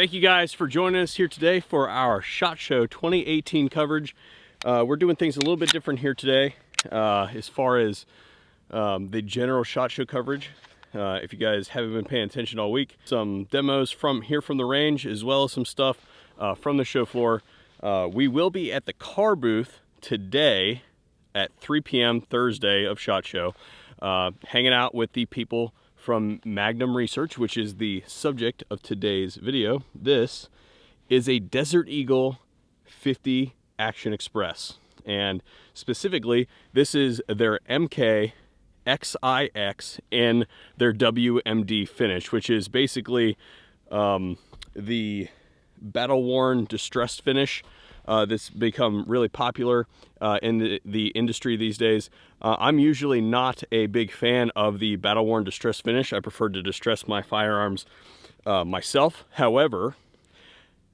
Thank you guys for joining us here today for our SHOT Show 2018 coverage. We're doing things a little bit different here today as far as the general SHOT Show coverage. If you guys haven't been paying attention all week, some demos from the range as well as some stuff from the show floor. We will be at the car booth today at 3 p.m. Thursday of SHOT Show, hanging out with the people from Magnum Research, which is the subject of today's video. This is a Desert Eagle 50 Action Express, and specifically this is their MK XIX in their WMD finish, which is basically the battle-worn distressed finish that's become really popular in the industry these days. I'm usually not a big fan of the battle-worn distressed finish. I prefer to distress my firearms myself. However,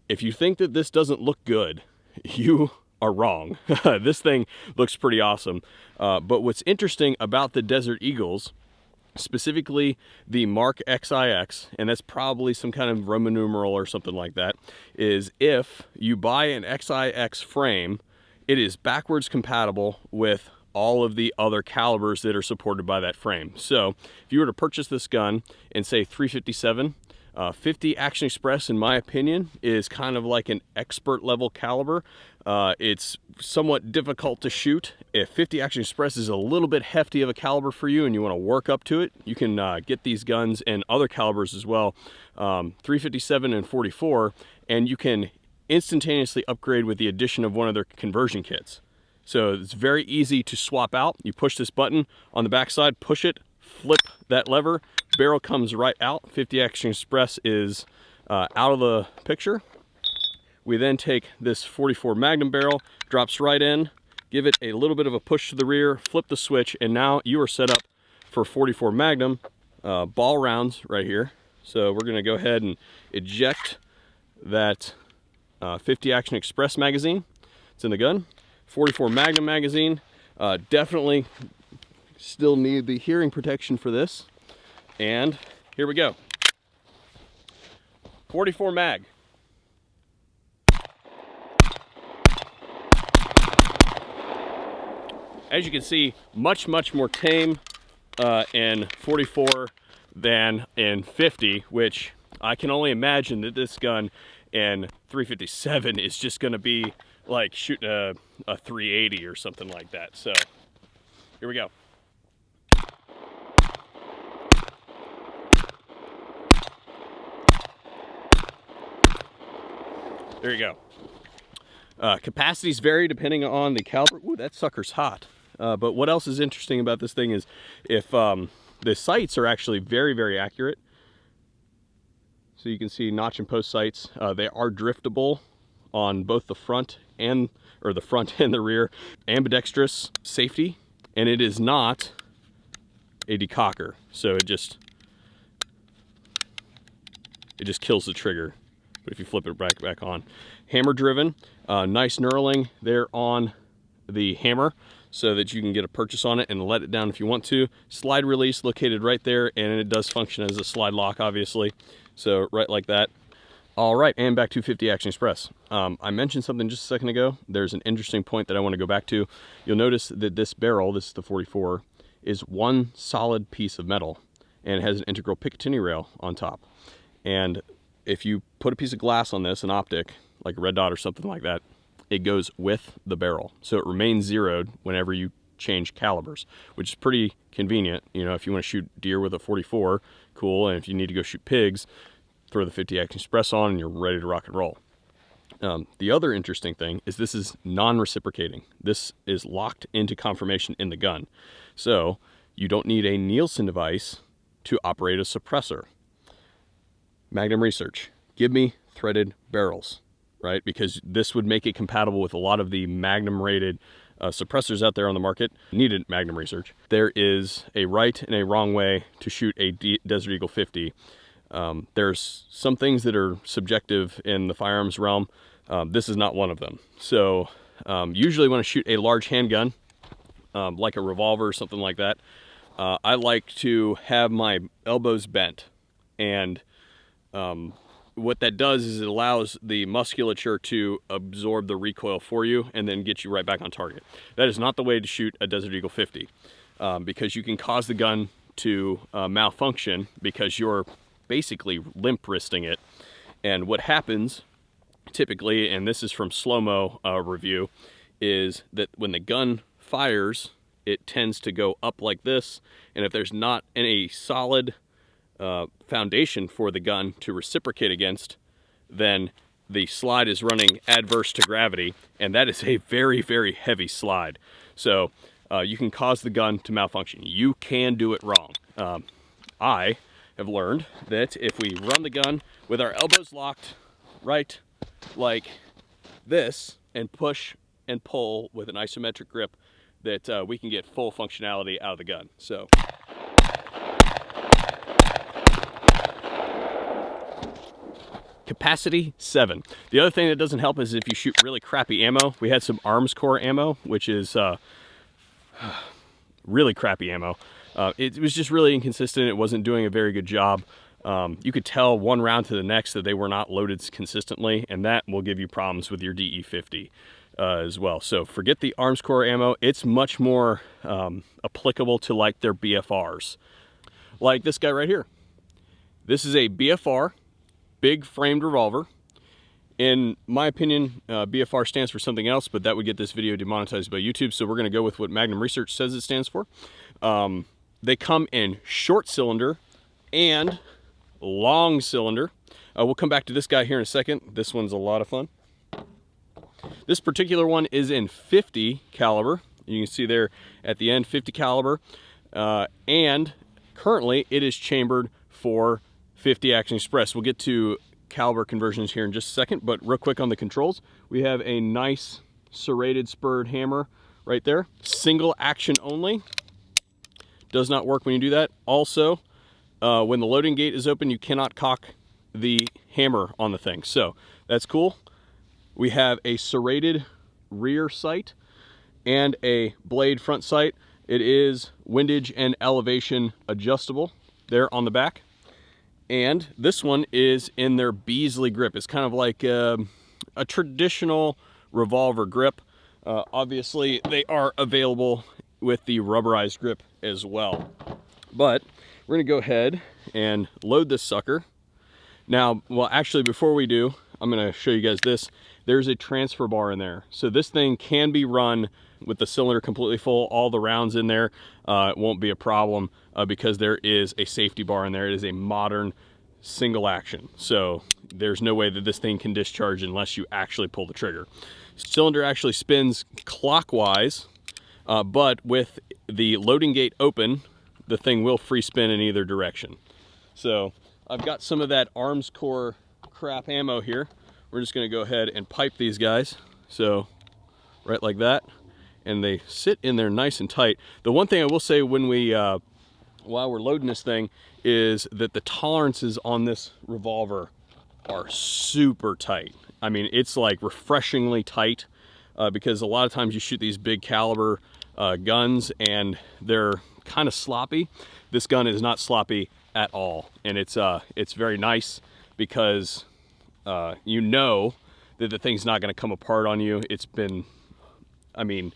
if you think that this doesn't look good, you are wrong. This thing looks pretty awesome. But what's interesting about the Desert Eagles, specifically the Mark XIX, and that's probably some kind of Roman numeral or something like that, is if you buy an XIX frame, it is backwards compatible with all of the other calibers that are supported by that frame. So if you were to purchase this gun and say 357, 50 Action Express, in my opinion, is kind of like an expert level caliber. It's somewhat difficult to shoot. If 50 Action Express is a little bit hefty of a caliber for you and you want to work up to it, you can get these guns and other calibers as well, 357 and 44, and you can instantaneously upgrade with the addition of one of their conversion kits. So it's very easy to swap out. You push this button on the back side, push it, flip that lever, barrel comes right out. 50 Action Express is out of the picture. We then take this 44 Magnum barrel, drops right in, give it a little bit of a push to the rear, flip the switch, and now you are set up for 44 Magnum ball rounds right here. So we're gonna go ahead and eject that 50 Action Express magazine. It's in the gun. 44 Magnum magazine. Definitely still need the hearing protection for this. And here we go. 44 mag. As you can see, much more tame in 44 than in 50, which I can only imagine that this gun in 357 is just going to be like shooting a 380 or something like that. So here we go. There you go. Capacities vary depending on the caliber. Ooh, that sucker's hot. But what else is interesting about this thing is if the sights are actually very accurate. So you can see notch and post sights. They are driftable on both the front and the rear. Ambidextrous safety, and it is not a decocker. So it just kills the trigger. But if you flip it back on. Hammer driven, nice knurling there on the hammer so that you can get a purchase on it and let it down if you want to. Slide release located right there, and it does function as a slide lock, obviously. So right like that. All right, and back to 50 Action Express. I mentioned something just a second ago. There's an interesting point that I want to go back to. You'll notice that this barrel, this is the 44, is one solid piece of metal, and it has an integral Picatinny rail on top. And if you put a piece of glass on this, an optic, like a red dot or something like that, it goes with the barrel. So it remains zeroed whenever you change calibers, which is pretty convenient. You know, if you want to shoot deer with a 44, cool. And if you need to go shoot pigs, throw the 50 Action Express on and you're ready to rock and roll. The other interesting thing is this is non-reciprocating. This is locked into conformation in the gun. So you don't need a Nielsen device to operate a suppressor. Magnum Research, give me threaded barrels, right? Because this would make it compatible with a lot of the Magnum rated suppressors out there on the market. Needed Magnum Research. There is a right and a wrong way to shoot a Desert Eagle 50. There's some things that are subjective in the firearms realm. This is not one of them. So usually when I shoot a large handgun, like a revolver or something like that, I like to have my elbows bent and what that does is it allows the musculature to absorb the recoil for you and then get you right back on target. That is not the way to shoot a Desert Eagle 50, because you can cause the gun to malfunction because you're basically limp wristing it. And what happens typically, and this is from slow-mo review, is that when the gun fires, it tends to go up like this, and if there's not any solid foundation for the gun to reciprocate against, then the slide is running adverse to gravity, and that is a very, very heavy slide. So you can cause the gun to malfunction. You can do it wrong. I have learned that if we run the gun with our elbows locked right like this and push and pull with an isometric grip, that we can get full functionality out of the gun. So capacity 7. The other thing that doesn't help is if you shoot really crappy ammo. We had some arms core ammo, which is really crappy ammo. It was just really inconsistent. It wasn't doing a very good job. You could tell one round to the next that they were not loaded consistently, and that will give you problems with your DE50 as well. So forget the arms core ammo. It's much more applicable to like their BFRs. Like this guy right here. This is a BFR, big framed revolver. In my opinion, BFR stands for something else, but that would get this video demonetized by YouTube, so we're gonna go with what Magnum Research says it stands for. They come in short cylinder and long cylinder. We'll come back to this guy here in a second. This one's a lot of fun. This particular one is in 50 caliber. You can see there at the end, 50 caliber. And currently it is chambered for 50 Action Express. We'll get to caliber conversions here in just a second, but real quick on the controls, we have a nice serrated spurred hammer right there. Single action only. Does not work when you do that. Also, when the loading gate is open, you cannot cock the hammer on the thing. So that's cool. We have a serrated rear sight and a blade front sight. It is windage and elevation adjustable there on the back. And this one is in their Beasley grip. It's kind of like a traditional revolver grip. Obviously, they are available with the rubberized grip as well. But we're gonna go ahead and load this sucker. Now, well, actually, before we do, I'm gonna show you guys this. There's a transfer bar in there. So this thing can be run with the cylinder completely full, all the rounds in there. It won't be a problem because there is a safety bar in there. It is a modern single action. So there's no way that this thing can discharge unless you actually pull the trigger. Cylinder actually spins clockwise, but with the loading gate open, the thing will free spin in either direction. So I've got some of that arms core crap ammo here. We're just gonna go ahead and pipe these guys. So right like that. And they sit in there nice and tight. The one thing I will say when we, while we're loading this thing, is that the tolerances on this revolver are super tight. I mean, it's like refreshingly tight because a lot of times you shoot these big caliber guns and they're kind of sloppy. This gun is not sloppy at all. And it's very nice because you know that the thing's not gonna come apart on you. It's been, I mean,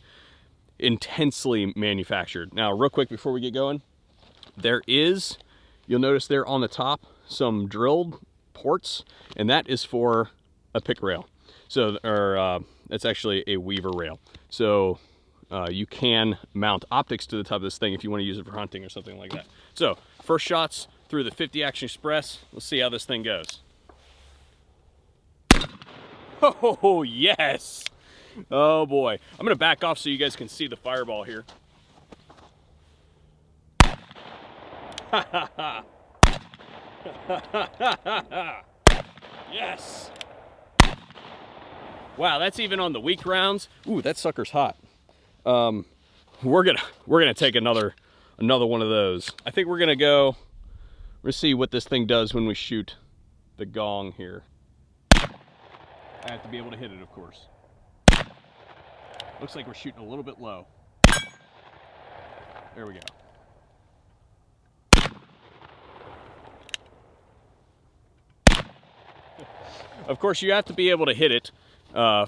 intensely manufactured. Now, real quick before we get going, there is, you'll notice there on the top, some drilled ports, and that is for a pick rail. So, it's actually a weaver rail. So you can mount optics to the top of this thing if you want to use it for hunting or something like that. So first shots through the 50 Action Express. Let's see how this thing goes. Oh, yes. Oh boy. I'm gonna back off so you guys can see the fireball here. Yes. Wow, that's even on the weak rounds. Ooh, that sucker's hot. We're gonna take another one of those. I think we're gonna see what this thing does when we shoot the gong here. I have to be able to hit it, of course. Looks like we're shooting a little bit low. There we go. Of course, you have to be able to hit it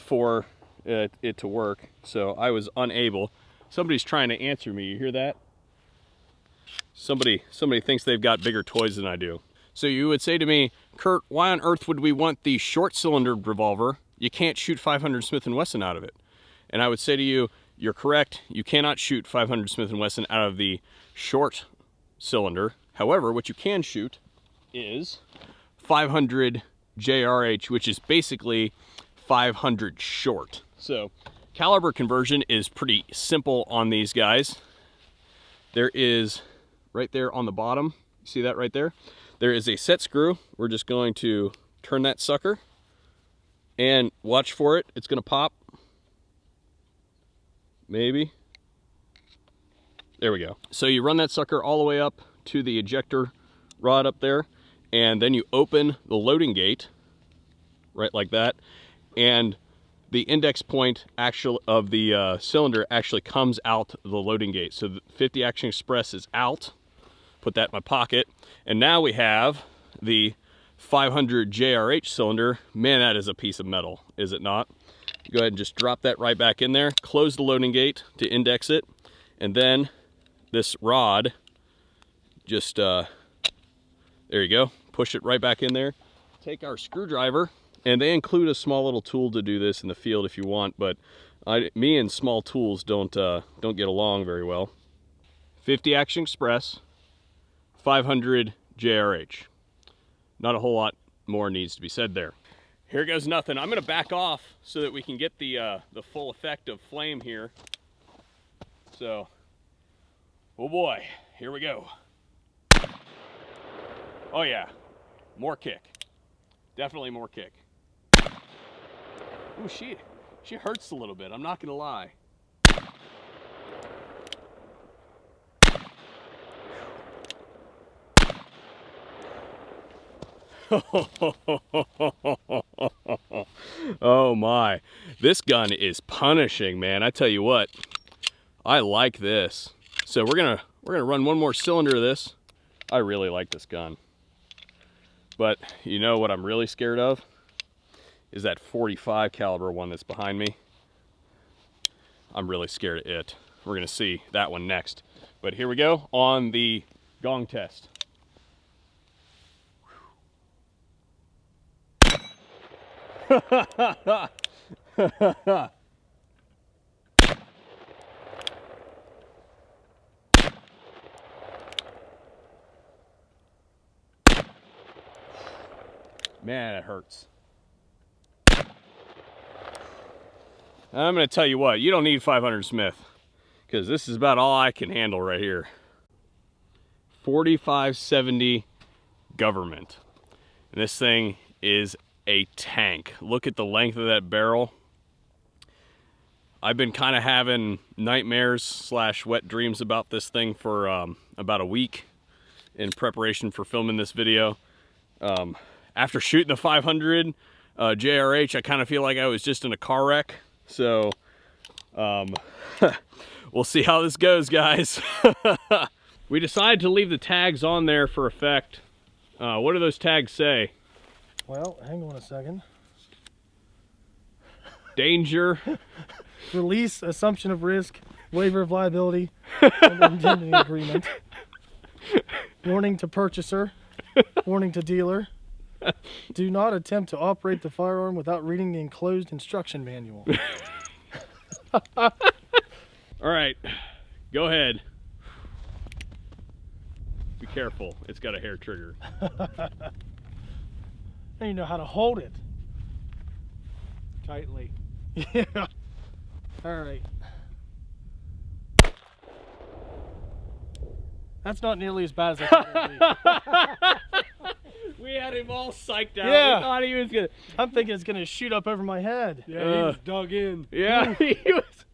for it to work. So I was unable. Somebody's trying to answer me. You hear that? Somebody thinks they've got bigger toys than I do. So you would say to me, Kurt, why on earth would we want the short cylindered revolver? You can't shoot 500 Smith & Wesson out of it. And I would say to you, you're correct. You cannot shoot 500 Smith & Wesson out of the short cylinder. However, what you can shoot is 500 JRH, which is basically 500 short. So caliber conversion is pretty simple on these guys. There is right there on the bottom, you see that right there? There is a set screw. We're just going to turn that sucker and watch for it. It's gonna pop. Maybe. There we go. So you run that sucker all the way up to the ejector rod up there, and then you open the loading gate, right like that, and the index point of the cylinder actually comes out the loading gate. So the 50 Action Express is out. Put that in my pocket. And now we have the 500 JRH cylinder. Man, that is a piece of metal, is it not? Go ahead and just drop that right back in there. Close the loading gate to index it. And then this rod, just, there you go. Push it right back in there. Take our screwdriver, and they include a small little tool to do this in the field if you want, but me and small tools don't get along very well. 50 Action Express, 500 JRH. Not a whole lot more needs to be said there. Here goes nothing. I'm gonna back off so that we can get the full effect of flame here. So, oh boy, here we go. Oh yeah, more kick. Definitely more kick. Ooh, she hurts a little bit, I'm not gonna lie. Oh my, this gun is punishing, man. I tell you what, I like this. So we're gonna run one more cylinder of this. I really like this gun. But you know what I'm really scared of? Is that 45 caliber one that's behind me. I'm really scared of it. We're gonna see that one next. But here we go on the gong test. Man, it hurts. I'm going to tell you what, you don't need 500 Smith, because this is about all I can handle right here. 4570 government. And this thing is a tank. Look at the length of that barrel. I've been kind of having nightmares / wet dreams about this thing for about a week in preparation for filming this video. After shooting the 500 JRH, I kind of feel like I was just in a car wreck. So we'll see how this goes, guys. We decided to leave the tags on there for effect. What do those tags say? Well, hang on a second. Danger. Release, assumption of risk, waiver of liability, and indemnity agreement. Warning to purchaser. Warning to dealer. Do not attempt to operate the firearm without reading the enclosed instruction manual. All right, go ahead. Be careful, it's got a hair trigger. Now you know how to hold it. Tightly. Yeah. All right. That's not nearly as bad as I thought it would be. We had him all psyched out. Yeah. We thought he was gonna. I'm thinking it's gonna shoot up over my head. Yeah, he was dug in. Yeah, he was.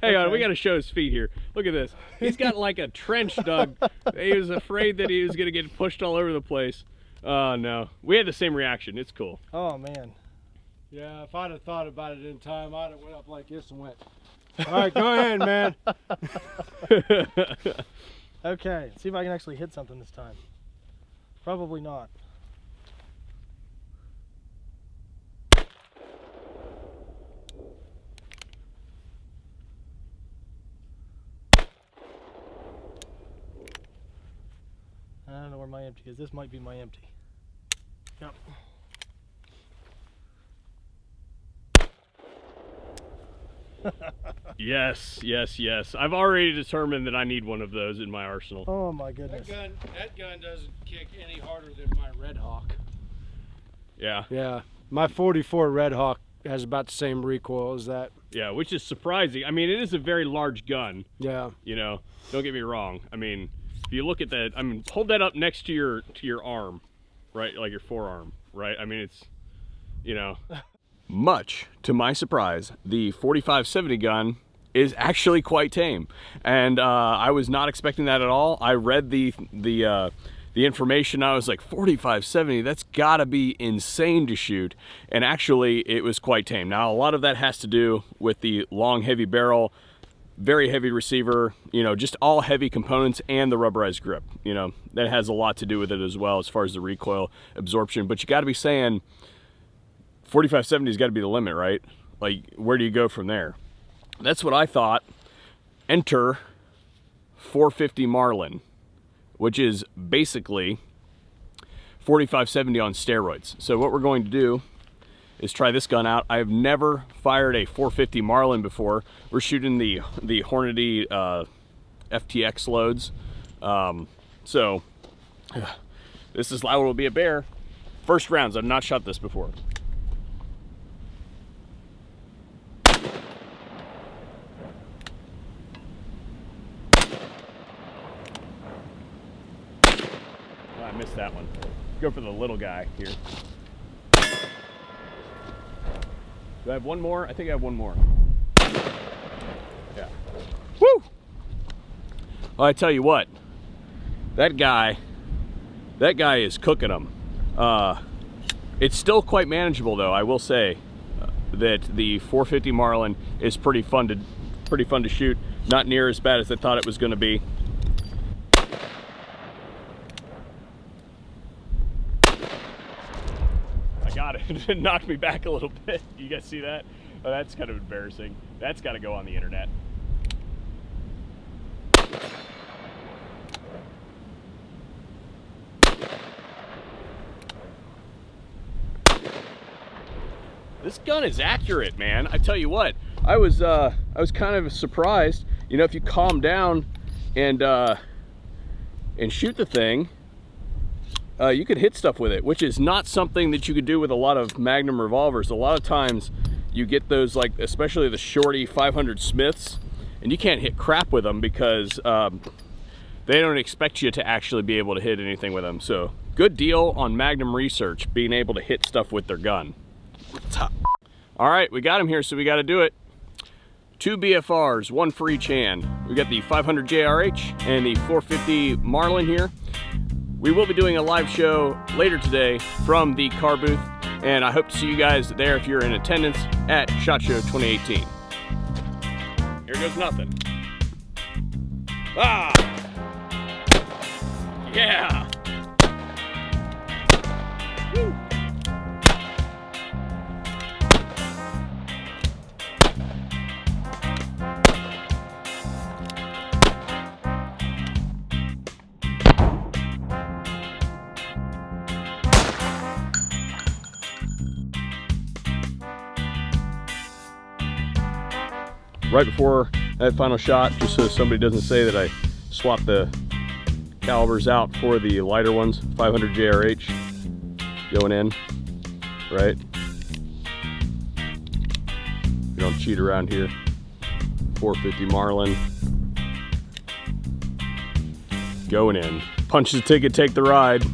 Hang on, we got to show his feet here. Look at this. He's got like a trench dug. He was afraid that he was gonna get pushed all over the place. Oh no, we had the same reaction. It's cool. Oh man. Yeah, if I'd have thought about it in time, I'd have went up like this and went, all right, go ahead, man. Okay, see if I can actually hit something this time. Probably not. my empty is. This might be my empty. Yep. Yes, yes, yes. I've already determined that I need one of those in my arsenal. Oh my goodness. That gun doesn't kick any harder than my Red Hawk. Yeah. Yeah, my 44 Red Hawk has about the same recoil as that. Yeah, which is surprising. I mean, it is a very large gun. Yeah. You know, don't get me wrong. I mean, if you look at that, I mean, hold that up next to your arm, right? Like your forearm, right? I mean, it's, you know. Much to my surprise, the 4570 gun is actually quite tame, and I was not expecting that at all. I read the information. I was like, 4570, that's gotta be insane to shoot, and actually it was quite tame. Now a lot of that has to do with the long heavy barrel, very heavy receiver, you know, just all heavy components, and the rubberized grip. You know, that has a lot to do with it as well as far as the recoil absorption. But you got to be saying 4570 has got to be the limit, right? Like, where do you go from there? That's what I thought. Enter 450 Marlin, which is basically 4570 on steroids. So what we're going to do is try this gun out. I have never fired a 450 Marlin before. We're shooting the Hornady FTX loads. So this is liable to be a bear. First rounds, I've not shot this before. I missed that one. Go for the little guy here. Do I have one more? I think I have one more. Yeah. Woo! Well, I tell you what, that guy is cooking them. It's still quite manageable, though. I will say that the 450 Marlin is pretty fun to shoot. Not near as bad as I thought it was going to be. Got it. It knocked me back a little bit. You guys see that? Oh, that's kind of embarrassing. That's got to go on the internet. This gun is accurate, man. I tell you what, I was kind of surprised. You know, if you calm down and shoot the thing, you could hit stuff with it, which is not something that you could do with a lot of Magnum revolvers. A lot of times you get those, like, especially the shorty 500 Smiths, and you can't hit crap with them because they don't expect you to actually be able to hit anything with them. So good deal on Magnum research, being able to hit stuff with their gun. All right, we got him here, so we got to do it. 2 BFRs, one for each hand. We got the 500 JRH and the 450 Marlin here. We will be doing a live show later today from the car booth, and I hope to see you guys there if you're in attendance at SHOT Show 2018. Here goes nothing. Ah! Yeah! Woo! Right before that final shot, just so somebody doesn't say that I swapped the calibers out for the lighter ones, 500 JRH going in, right? We don't cheat around here. 450 Marlin going in. Punch the ticket, take the ride.